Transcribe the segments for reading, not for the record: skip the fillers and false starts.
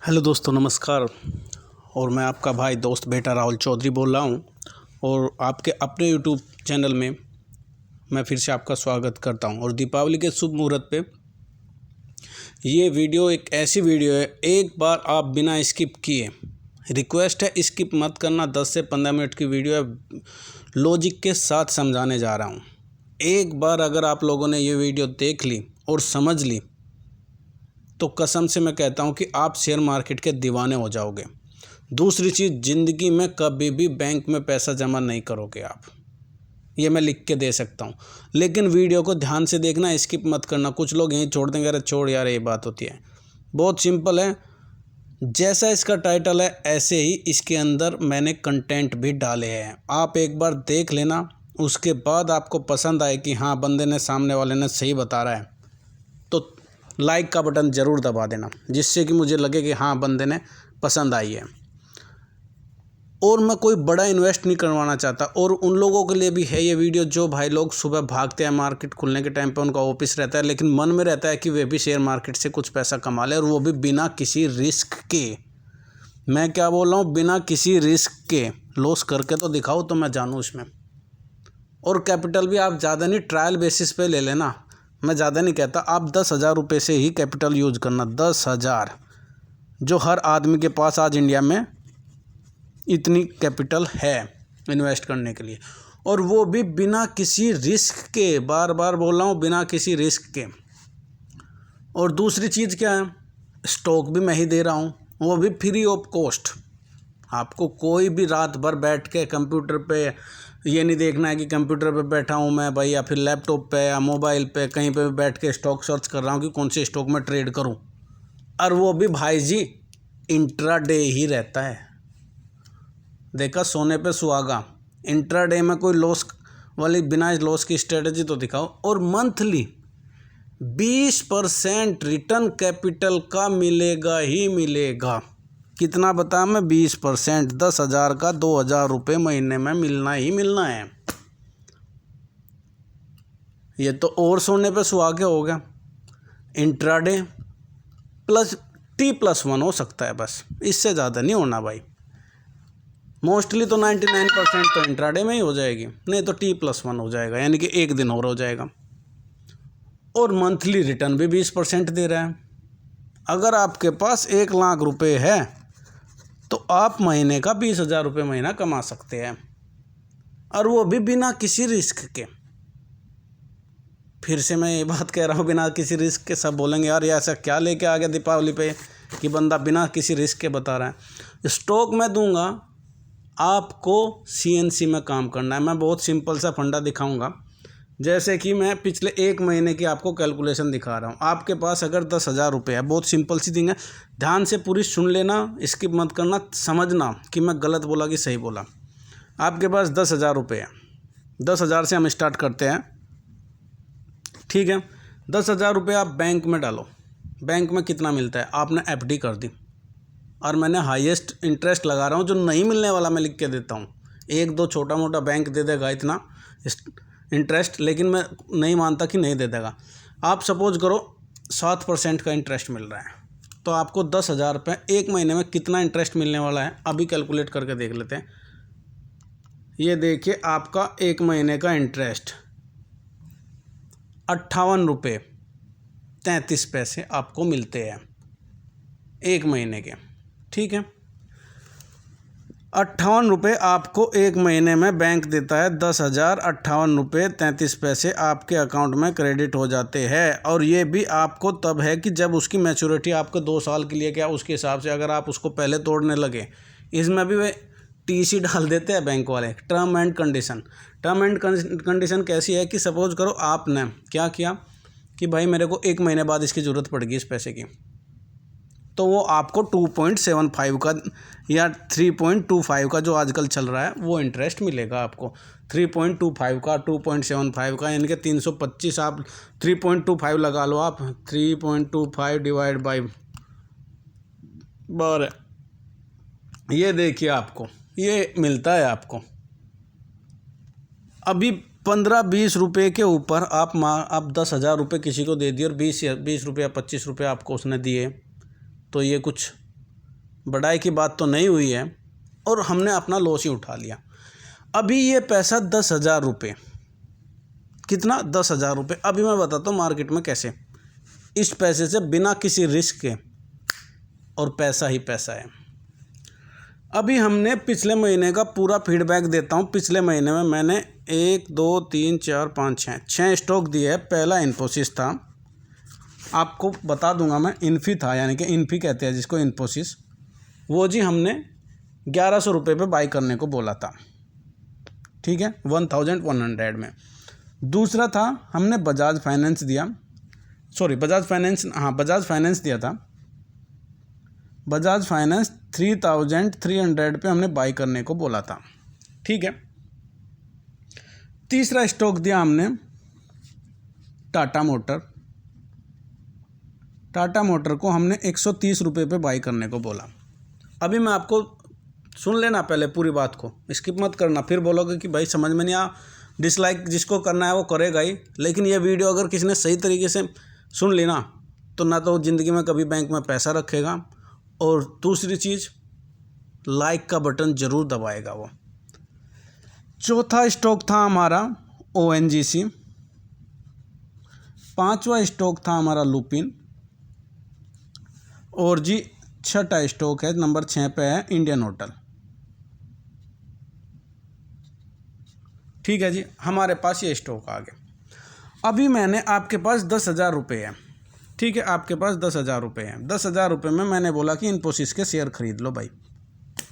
Hello दोस्तों, नमस्कार। और मैं आपका भाई दोस्त बेटा राहुल चौधरी बोल रहा हूँ और आपके अपने यूट्यूब चैनल में मैं फिर से आपका स्वागत करता हूँ। और दीपावली के शुभ मुहूर्त पे ये वीडियो एक ऐसी वीडियो है, एक बार आप बिना स्किप किए, रिक्वेस्ट है स्किप मत करना। 10 से 15 मिनट की वीडियो है, लॉजिक के साथ समझाने जा रहा हूँ। एक बार अगर आप लोगों ने ये वीडियो देख ली और समझ ली तो कसम से मैं कहता हूँ कि आप शेयर मार्केट के दीवाने हो जाओगे। दूसरी चीज़, ज़िंदगी में कभी भी बैंक में पैसा जमा नहीं करोगे आप, ये मैं लिख के दे सकता हूँ। लेकिन वीडियो को ध्यान से देखना, स्किप मत करना। कुछ लोग यहीं छोड़ देंगे, अरे छोड़ यार ये बात होती है। बहुत सिंपल है, जैसा इसका टाइटल है ऐसे ही इसके अंदर मैंने कंटेंट भी डाले हैं। आप एक बार देख लेना, उसके बाद आपको पसंद आए कि हाँ बंदे ने, सामने वाले ने सही बता रहा है, तो लाइक का बटन ज़रूर दबा देना, जिससे कि मुझे लगे कि हाँ बंदे ने पसंद आई है। और मैं कोई बड़ा इन्वेस्ट नहीं करवाना चाहता, और उन लोगों के लिए भी है ये वीडियो जो भाई लोग सुबह भागते हैं मार्केट खुलने के टाइम पे, उनका ऑफिस रहता है, लेकिन मन में रहता है कि वे भी शेयर मार्केट से कुछ पैसा कमा ले, और वो भी बिना किसी रिस्क के। मैं क्या बोल रहा हूँ, बिना किसी रिस्क के। लॉस करके तो दिखाओ तो मैं जानूँ इसमें। और कैपिटल भी आप ज़्यादा नहीं, ट्रायल बेसिस पे ले लेना। मैं ज़्यादा नहीं कहता, आप 10,000 रुपये से ही कैपिटल यूज करना। 10,000, जो हर आदमी के पास आज इंडिया में इतनी कैपिटल है इन्वेस्ट करने के लिए, और वो भी बिना किसी रिस्क के। बार बार बोल रहा हूँ, बिना किसी रिस्क के। और दूसरी चीज़ क्या है, स्टॉक भी मैं ही दे रहा हूँ, वो भी फ्री ऑफ कॉस्ट। आपको कोई भी रात भर बैठ के कंप्यूटर पे ये नहीं देखना है कि कंप्यूटर पे बैठा हूँ मैं भाई, या फिर लैपटॉप पे या मोबाइल पे कहीं पे भी बैठ के स्टॉक सर्च कर रहा हूँ कि कौन से स्टॉक में ट्रेड करूँ। और वो भी भाई जी इंट्राडे ही रहता है। देखा, सोने पे सुहागा। इंट्राडे में कोई लॉस वाली, बिना लॉस की स्ट्रेटजी तो दिखाओ। और मंथली 20% रिटर्न कैपिटल का मिलेगा ही मिलेगा। कितना बता मैं, 20%। 10,000 का 2,000 रुपये महीने में मिलना ही मिलना है। ये तो और सोने पे सुहागे हो गया। इंट्राडे प्लस T+1 हो सकता है, बस इससे ज़्यादा नहीं होना भाई। मोस्टली तो 99% तो इंट्राडे में ही हो जाएगी, नहीं तो T+1 हो जाएगा, यानी कि एक दिन और हो जाएगा। और मंथली रिटर्न भी 20% दे रहा है। अगर आपके पास 1,00,000 रुपये है तो आप महीने का 20,000 रुपये महीना कमा सकते हैं, और वो भी बिना किसी रिस्क के। फिर से मैं ये बात कह रहा हूँ, बिना किसी रिस्क के। सब बोलेंगे यार ये ऐसा क्या लेके आ गया दीपावली पे कि बंदा बिना किसी रिस्क के बता रहा है। स्टॉक मैं दूंगा, आपको CNC में काम करना है। मैं बहुत सिंपल सा फंडा दिखाऊंगा, जैसे कि मैं पिछले 1 महीने की आपको कैलकुलेशन दिखा रहा हूँ। आपके पास अगर 10,000 रुपये है, बहुत सिंपल सी थिंग है, ध्यान से पूरी सुन लेना, स्किप मत करना, समझना कि मैं गलत बोला कि सही बोला। आपके पास 10,000 रुपये है, 10,000 से हम स्टार्ट करते हैं, ठीक है। 10,000 रुपये आप बैंक में डालो। बैंक में कितना मिलता है, आपने FD कर दी, और मैंने हाईएस्ट इंटरेस्ट लगा रहा हूँ, जो नहीं मिलने वाला मैं लिख के देता हूँ। 1-2 छोटा मोटा बैंक दे देगा इतना इंटरेस्ट, लेकिन मैं नहीं मानता कि नहीं दे देगा। आप सपोज करो 7% का इंटरेस्ट मिल रहा है, तो आपको 10,000 रुपये 1 महीने में कितना इंटरेस्ट मिलने वाला है, अभी कैलकुलेट करके देख लेते हैं। ये देखिए, आपका 1 महीने का इंटरेस्ट 58 रुपये 33 पैसे आपको मिलते हैं 1 महीने के, ठीक है। 58 रुपये आपको 1 महीने में बैंक देता है। 10,058 रुपये 33 पैसे आपके अकाउंट में क्रेडिट हो जाते हैं। और ये भी आपको तब है कि जब उसकी मैच्योरिटी आपको 2 साल के लिए, क्या उसके हिसाब से अगर आप उसको पहले तोड़ने लगे, इसमें भी वे TC डाल देते हैं बैंक वाले, term and condition. Term and condition कैसी है कि सपोज करो आपने क्या किया कि भाई मेरे को 1 महीने बाद इसकी ज़रूरत पड़ेगी इस पैसे की, तो वो आपको 2.75 का या 3.25 का, जो आजकल चल रहा है, वो इंटरेस्ट मिलेगा आपको। 3.25 का, 2.75 का, यानी कि 325। आप 3.25 लगा लो, आप 3.25 डिवाइड बाई 12, ये देखिए आपको ये मिलता है आपको। अभी 15-20 रुपये के ऊपर आप 10,000 रुपये किसी को दे दिए, और 20 रुपये या 25 रुपये आपको उसने दिए, तो ये कुछ बढ़ाई की बात तो नहीं हुई है और हमने अपना लॉस ही उठा लिया। अभी ये पैसा 10,000 रुपये, कितना 10,000 रुपये। अभी मैं बताता हूँ मार्केट में कैसे इस पैसे से बिना किसी रिस्क के, और पैसा ही पैसा है। अभी हमने पिछले महीने का पूरा फीडबैक देता हूँ। पिछले महीने में मैंने 1 2 3 4 5 6 स्टॉक दिए है। पहला इन्फोसिस था, आपको बता दूंगा मैं, इन्फी था, यानी कि इन्फी कहते हैं जिसको, इन्फोसिस। वो जी हमने 1100 रुपये पे बाई करने को बोला था, ठीक है, 1100 में। दूसरा था हमने बजाज फाइनेंस दिया, बजाज फाइनेंस दिया था। बजाज फाइनेंस 3300 पे हमने बाई करने को बोला था, ठीक है। तीसरा स्टॉक दिया हमने टाटा मोटर को हमने 130 रुपये पे बाई करने को बोला। अभी मैं आपको, सुन लेना पहले पूरी बात को, स्किप मत करना, फिर बोलोगे कि भाई समझ में नहीं आ। डिसलाइक जिसको करना है वो करेगा ही, लेकिन ये वीडियो अगर किसी ने सही तरीके से सुन ली ना, तो ना तो ज़िंदगी में कभी बैंक में पैसा रखेगा, और दूसरी चीज़ लाइक का बटन ज़रूर दबाएगा वो। चौथा स्टॉक था हमारा ONGC। पांचवा स्टॉक था हमारा लुपिन। और जी छठा स्टॉक है, नंबर 6 पे है, इंडियन होटल। ठीक है जी, हमारे पास ये स्टॉक आ गए। अभी मैंने आपके पास 10,000 रुपये है, ठीक है, आपके पास 10,000 रुपये हैं। 10,000 रुपये में मैंने बोला कि इन्फोसिस के शेयर खरीद लो भाई,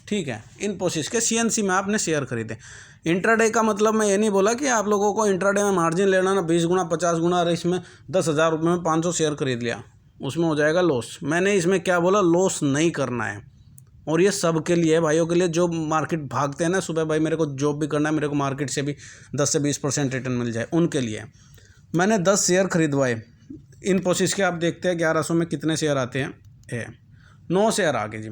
ठीक है। इन्फोसिस के CNC में आपने शेयर खरीदे। इंट्राडे का मतलब मैं ये नहीं बोला कि आप लोगों को इंट्राडे में मार्जिन लेना ना 20 गुना 50 गुना, अरे इसमें 10,000 रुपये में 500 शेयर खरीद लिया, उसमें हो जाएगा लॉस। मैंने इसमें क्या बोला, लॉस नहीं करना है। और ये सब के लिए, भाइयों के लिए जो मार्केट भागते हैं ना सुबह, भाई मेरे को जॉब भी करना है, मेरे को मार्केट से भी 10 से 20% रिटर्न मिल जाए, उनके लिए मैंने 10 शेयर खरीदवाए इन्फोसिस के। आप देखते हैं 1100 में कितने शेयर आते हैं, 9 शेयर आ गए जी।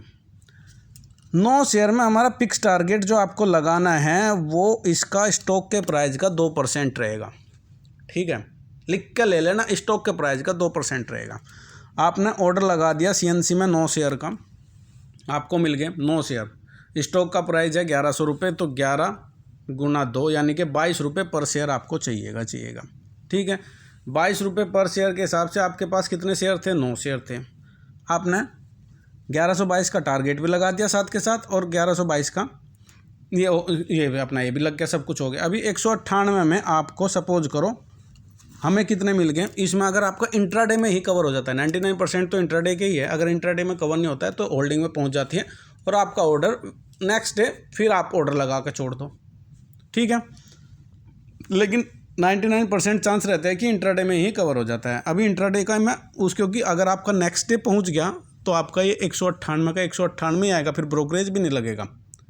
9 शेयर में हमारा फिक्स टारगेट जो आपको लगाना है वो इसका स्टॉक के प्राइस का 2% रहेगा, ठीक है, लिख के ले लेना, स्टॉक के प्राइस का 2% रहेगा। आपने ऑर्डर लगा दिया CNC में 9 शेयर का, आपको मिल गए 9 शेयर। स्टॉक का प्राइस है 1100 रुपये, तो 11 गुना 2 यानी कि 22 रुपये पर शेयर आपको चाहिएगा, ठीक है। 22 रुपये पर शेयर के हिसाब से आपके पास कितने शेयर थे, 9 शेयर थे। आपने 1122 का टारगेट भी लगा दिया साथ के साथ, और 1122 का ये अपना ये भी लग गया, सब कुछ हो गया। अभी 198 में आपको सपोज करो हमें कितने मिल गए इसमें। अगर आपका इंट्राडे में ही कवर हो जाता है, 99% तो इंट्राडे के ही है, अगर इंट्राडे में कवर नहीं होता है तो होल्डिंग में पहुंच जाती है, और आपका ऑर्डर नेक्स्ट डे फिर आप ऑर्डर लगा कर छोड़ दो, ठीक है। लेकिन 99% चांस रहता है कि इंट्राडे में ही कवर हो जाता है। अभी इंट्राडे का मैं क्योंकि अगर आपका नेक्स्ट डे पहुंच गया तो आपका ये 198 का 198 ही आएगा, फिर ब्रोकरेज भी नहीं लगेगा,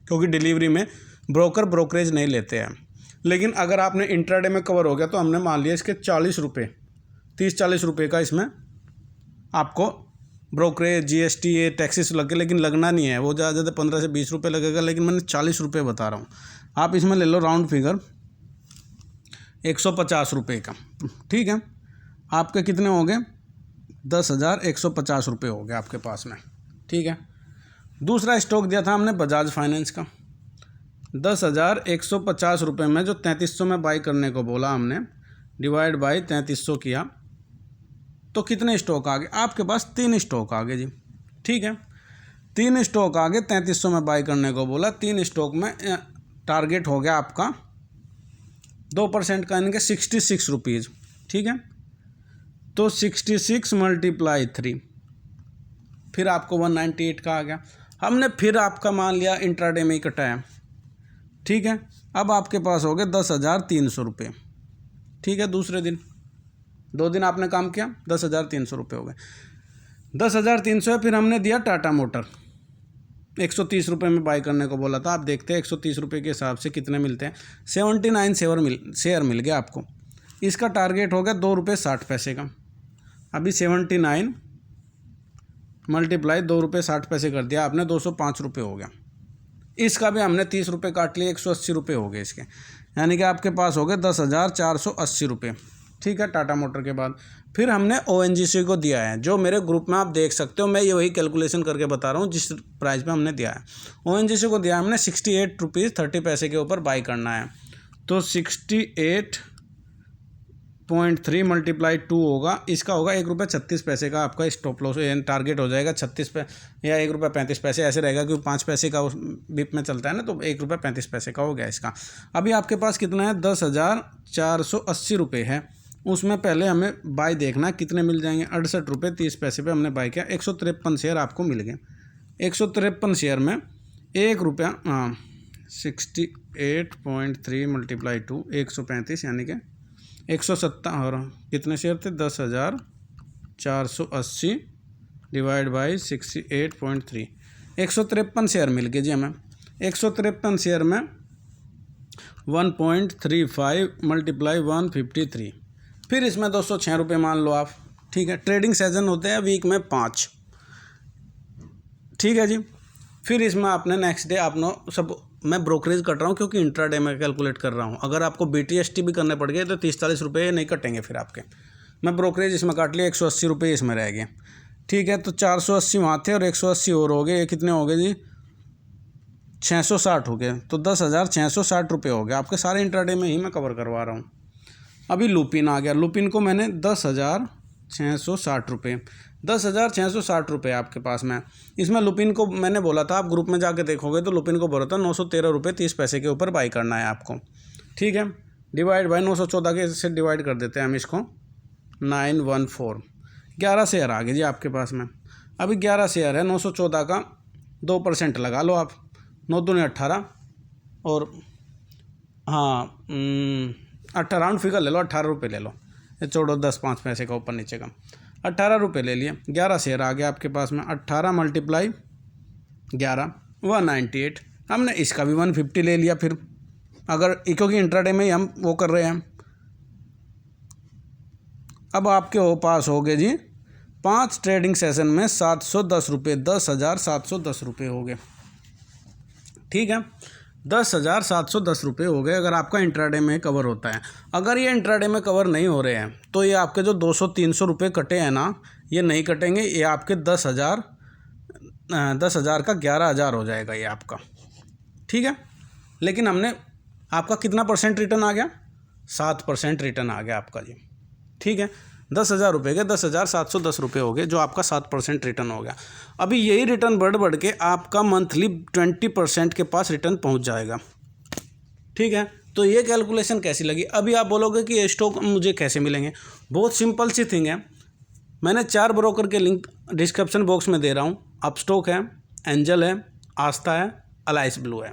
क्योंकि डिलीवरी में ब्रोकरेज नहीं लेते हैं। लेकिन अगर आपने इंट्राडे में कवर हो गया तो हमने मान लिया इसके 40 रुपये, 30-40 रुपये का इसमें आपको ब्रोकरेज, GST, ये टैक्सेस लगे, लेकिन लगना नहीं है, वो ज़्यादा 15 से 20 रुपये लगेगा, लेकिन मैंने 40 रुपये बता रहा हूँ। आप इसमें ले लो राउंड फिगर 150 रुपये का, ठीक है। आपके कितने हो गए, 10,150 रुपये हो गए आपके पास में, ठीक है। दूसरा स्टॉक दिया था हमने बजाज फाइनेंस का, 10,150 रुपये में जो 3300 में बाई करने को बोला हमने, डिवाइड बाई 3300 किया, तो कितने स्टॉक आ गए आपके पास, 3 स्टॉक आ गए जी, ठीक है। 3 स्टॉक आ गए, 3300 में बाई करने को बोला, 3 स्टॉक में टारगेट हो गया आपका 2% का, यानी कि 66 रुपीज़, ठीक है। तो 66 × 3, फिर आपको 198 का आ गया। हमने फिर आपका मान लिया इंट्राडे में ही कटाया, ठीक है। अब आपके पास हो गए 10,300 रुपये, ठीक है। दूसरे दिन 2 दिन आपने काम किया, 10,300 रुपये हो गए। 10,300 है, फिर हमने दिया टाटा मोटर, 130 रुपये में बाई करने को बोला था। आप देखते हैं 130 रुपये के हिसाब से कितने मिलते हैं, 79 शेयर मिल गया आपको। इसका टारगेट हो गया 2 रुपये 60 पैसे का। अभी 79 × 2 रुपये 60 पैसे कर दिया आपने, 205 रुपये हो गया। इसका भी हमने 30 रुपये काट लिए, 180 रुपये हो गए इसके, यानी कि आपके पास हो गए 10,480 रुपये, ठीक है, टाटा मोटर के बाद फिर हमने ONGC को दिया है, जो मेरे ग्रुप में आप देख सकते हो। मैं ये वही कैलकुलेशन करके बता रहा हूँ जिस प्राइस पे हमने दिया है। ONGC को दिया है हमने 68 रुपीज़ 30 पैसे के ऊपर बाई करना है। तो 68.3 × 2 होगा, इसका होगा ₹1.36 का आपका स्टॉप लॉस टारगेट हो जाएगा। 36 या ₹1.35 ऐसे रहेगा, क्योंकि 5 पैसे का बिप में चलता है ना, तो ₹1.35 का हो गया इसका। अभी आपके पास कितना है, 10,480 रुपये है। उसमें पहले हमें बाई देखना कितने मिल जाएंगे। ₹68.30 पे हमने बाई किया, 153 शेयर आपको मिल गए। 153 शेयर में ₹1, हाँ 68.3 × 2 135 यानी कि 170 और कितने शेयर थे, 10,480 डिवाइड बाई 68.3 153 शेयर मिल गए जी हमें। 153 शेयर में 1.35 × 153, फिर इसमें 206 रुपये मान लो आप। ठीक है, ट्रेडिंग सेशन होते हैं वीक में 5। ठीक है जी, फिर इसमें आपने नेक्स्ट डे आपने सब, मैं ब्रोकरेज कट रहा हूँ क्योंकि इंट्राडे में कैलकुलेट कर रहा हूँ। अगर आपको BTST भी करने पड़ गए तो 30-40 रुपये नहीं कटेंगे फिर आपके। मैं ब्रोकरेज इसमें काट लिया, 180 रुपये इसमें रह गए। ठीक है, तो 480 वहाँ थे और 180 और हो गए, ये कितने हो गए जी, 660 हो गए। तो 10,660 रुपये हो गए आपके, सारे इंट्राडे में ही मैं कवर करवा रहा हूँ। अभी लुपिन आ गया, लुपिन को मैंने 10,660 रुपये, 10,660 रुपये आपके पास में। इसमें लुपिन को मैंने बोला था, आप ग्रुप में जाके देखोगे तो लुपिन को बोला था 913 रुपये 30 पैसे के ऊपर बाई करना है आपको। ठीक है, डिवाइड बाई 914 के से डिवाइड कर देते हैं हम इसको, 914, 11 शेयर आ गए जी आपके पास में। अभी 11 शेयर है, 914 का 2% लगा लो आप, 9 दूनी 18 और हाँ 18 राउंड फिगर ले लो, 18 रुपये ले लो, ये छोड़ो 10-5 पैसे का ऊपर नीचे का, 18 रुपये ले लिए। 11 शेयर आ गया आपके पास में, 18 × 11 198। हमने इसका भी 150 ले लिया फिर, अगर क्योंकि इंट्राडे में ही हम वो कर रहे हैं। अब आपके पास हो गए जी 5 ट्रेडिंग सेशन में 710 रुपये, 10,710 रुपये हो गए। ठीक है, 10,710 रुपये हो गए अगर आपका इंट्राडे में कवर होता है। अगर ये इंट्राडे में कवर नहीं हो रहे हैं तो ये आपके जो 200-300 रुपये कटे हैं ना, ये नहीं कटेंगे, ये आपके 10,000 का 11,000 हो जाएगा ये आपका। ठीक है, लेकिन हमने आपका कितना % रिटर्न आ गया, 7% रिटर्न आ गया आपका जी। ठीक है, 10,000 रुपये के 10,710 रुपये हो गए, जो आपका 7% रिटर्न हो गया। अभी यही रिटर्न बढ़ के आपका मंथली 20% के पास रिटर्न पहुंच जाएगा। ठीक है, तो ये कैलकुलेशन कैसी लगी। अभी आप बोलोगे कि ये स्टॉक मुझे कैसे मिलेंगे, बहुत सिंपल सी थिंग है। मैंने 4 ब्रोकर के लिंक डिस्क्रिप्शन बॉक्स में दे रहा हूँ। अपस्टॉक है, एंजल है, आस्था है, अलाइस ब्लू है,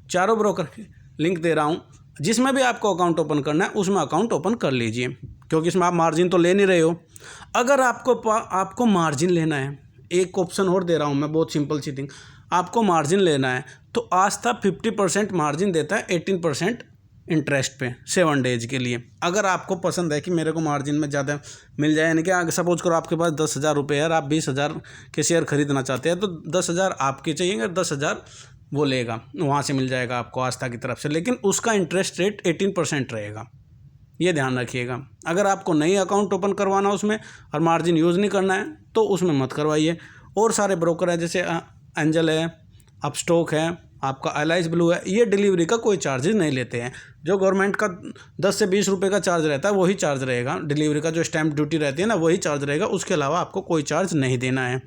चारों ब्रोकर के लिंक दे रहा हूँ। जिसमें भी आपको अकाउंट ओपन करना है उसमें अकाउंट ओपन कर लीजिए, क्योंकि इसमें आप मार्जिन तो ले नहीं रहे हो। अगर आपको मार्जिन लेना है, एक ऑप्शन और दे रहा हूँ मैं, बहुत सिंपल सी थिंग, आपको मार्जिन लेना है तो आस्था 50% मार्जिन देता है, 18% इंटरेस्ट पे 7 डेज के लिए। अगर आपको पसंद है कि मेरे को मार्जिन में ज़्यादा मिल जाए, यानी कि सपोज करो आपके पास 10,000 रुपये है और आप 20,000 के शेयर खरीदना चाहते हैं, तो 10,000 आपके चाहिए, 10,000 वो लेगा, वहाँ से मिल जाएगा आपको आस्था की तरफ से, लेकिन उसका इंटरेस्ट रेट 18% रहेगा, ये ध्यान रखिएगा। अगर आपको नई अकाउंट ओपन करवाना उसमें और मार्जिन यूज़ नहीं करना है तो उसमें मत करवाइए। और सारे ब्रोकर है, जैसे एंजल है, अपस्टॉक है, आपका अलाइस ब्लू है, ये डिलीवरी का कोई चार्जेस नहीं लेते हैं। जो गवर्नमेंट का 10 से 20 रुपये का चार्ज रहता है वही चार्ज रहेगा, डिलीवरी का जो स्टैंप ड्यूटी रहती है ना वही चार्ज रहेगा, उसके अलावा आपको कोई चार्ज नहीं देना है।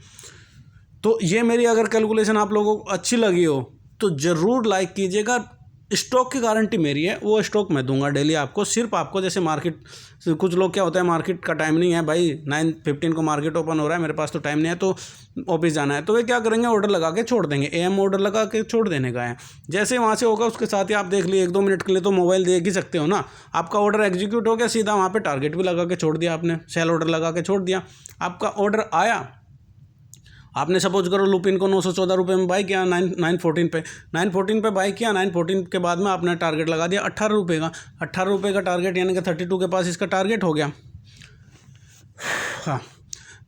तो ये मेरी अगर कैलकुलेशन आप लोगों को अच्छी लगी हो तो ज़रूर लाइक कीजिएगा। स्टॉक की गारंटी मेरी है, वो स्टॉक मैं दूंगा डेली आपको। सिर्फ आपको जैसे मार्केट, कुछ लोग क्या होता है मार्केट का टाइम नहीं है भाई, 9:15 को मार्केट ओपन हो रहा है, मेरे पास तो टाइम नहीं है, तो ऑफिस जाना है, तो वे क्या करेंगे, ऑर्डर लगा के छोड़ देंगे। AM ऑर्डर लगा के छोड़ देने का है। जैसे वहाँ से होगा उसके साथ ही आप देख लिए 1-2 मिनट के लिए तो मोबाइल देख ही सकते हो ना, आपका ऑर्डर एग्जीक्यूट हो गया, सीधा वहाँ पर टारगेट भी लगा के छोड़ दिया आपने, सेल ऑर्डर लगा के छोड़ दिया, आपका ऑर्डर आया। आपने सपोज करो लुपिन को 914 रुपये में बाई किया, 914 पे बाई किया, 914 के बाद में आपने टारगेट लगा दिया 18 रुपये का, 18 रुपये का टारगेट, यानी कि 32 के पास इसका टारगेट हो गया। हाँ,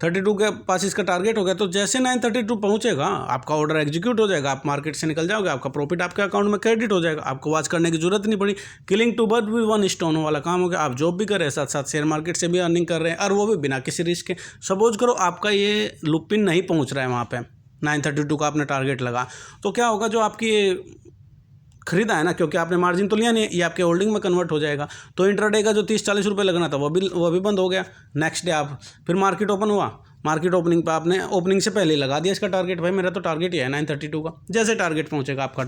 32 के पास इसका टारगेट हो गया, तो जैसे 932 पहुंचेगा आपका ऑर्डर एग्जीक्यूट हो जाएगा, आप मार्केट से निकल जाओगे, आपका प्रॉफिट आपके अकाउंट में क्रेडिट हो जाएगा, आपको वॉच करने की जरूरत नहीं पड़ी। किलिंग टू बर्ड भी वन स्टोन वाला काम हो गया। आप जॉब भी कर रहे हैं, साथ साथ शेयर मार्केट से भी अर्निंग कर रहे हैं, और वो भी बिना किसी रिस्क के। सपोज करो आपका ये लुपिन नहीं पहुँच रहा है वहाँ पर, 932 का आपने टारगेट लगा, तो क्या होगा, जो आपकी खरीदा है ना, क्योंकि आपने मार्जिन तो लिया नहीं, ये आपके होल्डिंग में कन्वर्ट हो जाएगा। तो इंट्राडे का जो 30-40 रुपये लगना था वो भी बंद हो गया। नेक्स्ट डे आप फिर मार्केट ओपन हुआ, मार्केट ओपनिंग पे आपने ओपनिंग से पहले ही लगा दिया इसका टारगेट, भाई मेरा तो टारगेट ही है 932 का। जैसे टारगेट पहुंचेगा आपका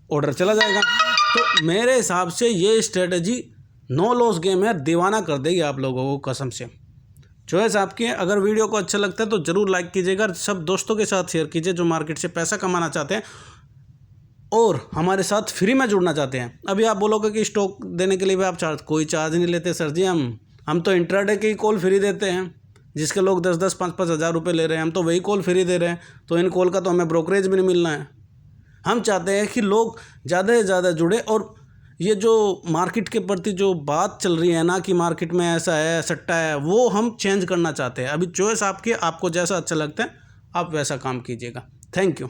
ऑर्डर चला जाएगा। तो मेरे हिसाब से ये स्ट्रेटजी नो लॉस गेम है, दीवाना कर देगी आप लोगों को कसम से। चॉइस आपकी है। अगर वीडियो को अच्छा लगता है तो ज़रूर लाइक कीजिएगा, सब दोस्तों के साथ शेयर कीजिए जो मार्केट से पैसा कमाना चाहते हैं और हमारे साथ फ्री में जुड़ना चाहते हैं। अभी आप बोलोगे कि स्टॉक देने के लिए भी आप कोई चार्ज नहीं लेते सर जी, हम तो इंट्राडे की कॉल फ्री देते हैं, जिसके लोग 10-10, 5-5 हज़ार रुपये ले रहे हैं, हम तो वही कॉल फ्री दे रहे हैं। तो इन कॉल का तो हमें ब्रोकरेज भी नहीं मिलना है। हम चाहते हैं कि लोग ज़्यादा से ज़्यादा जुड़े, और ये जो मार्केट के प्रति जो बात चल रही है ना कि मार्केट में ऐसा है, सट्टा है, वो हम चेंज करना चाहते हैं। अभी चॉइस आपकी, आपको जैसा अच्छा लगता है आप वैसा काम कीजिएगा। Thank you.